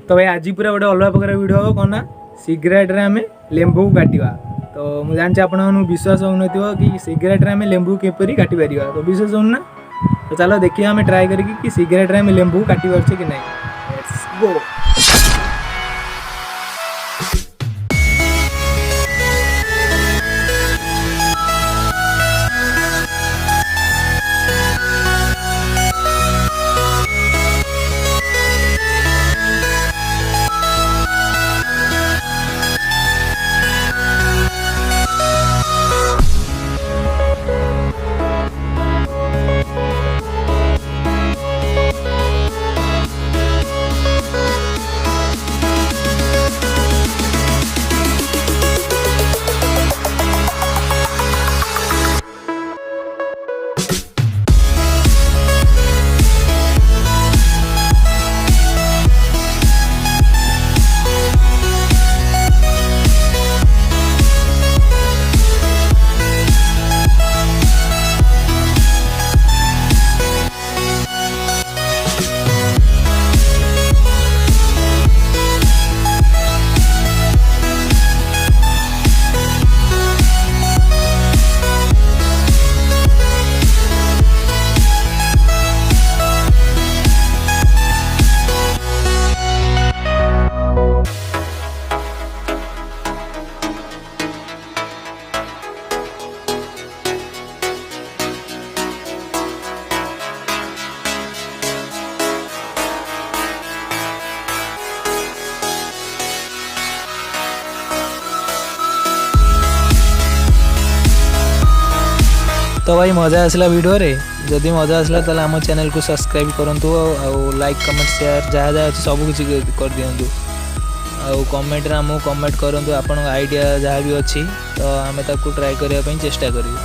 तो भाई आज पूरा गोटे अलग प्रकार वीडियो हम कौन ना सिगरेट रे आम लेंबू काटिवा। तो मुझे जानते आप विश्वास होन कि सिगरेट रे आम लेंबू किपरि काटी पार तो विश्वास होना। तो चलो देखिए आम ट्राए करके सिगरेट रे आम लेंबू काटी पारे कि नहीं। Let's go. तो भाई मजा आसला वीडियो रे। जदि मजा आसला ताले आम चैनल को सब्सक्राइब करंतु और लाइक कमेंट शेयर जहाँ जहाँ अच्छी सब किसी कर दिंतु। आउ कमेंट रे आमको कमेंट करंतु आपन आइडिया जहाँ भी अच्छी तो आम ताकू ट्राई करने चेष्टा करूँ।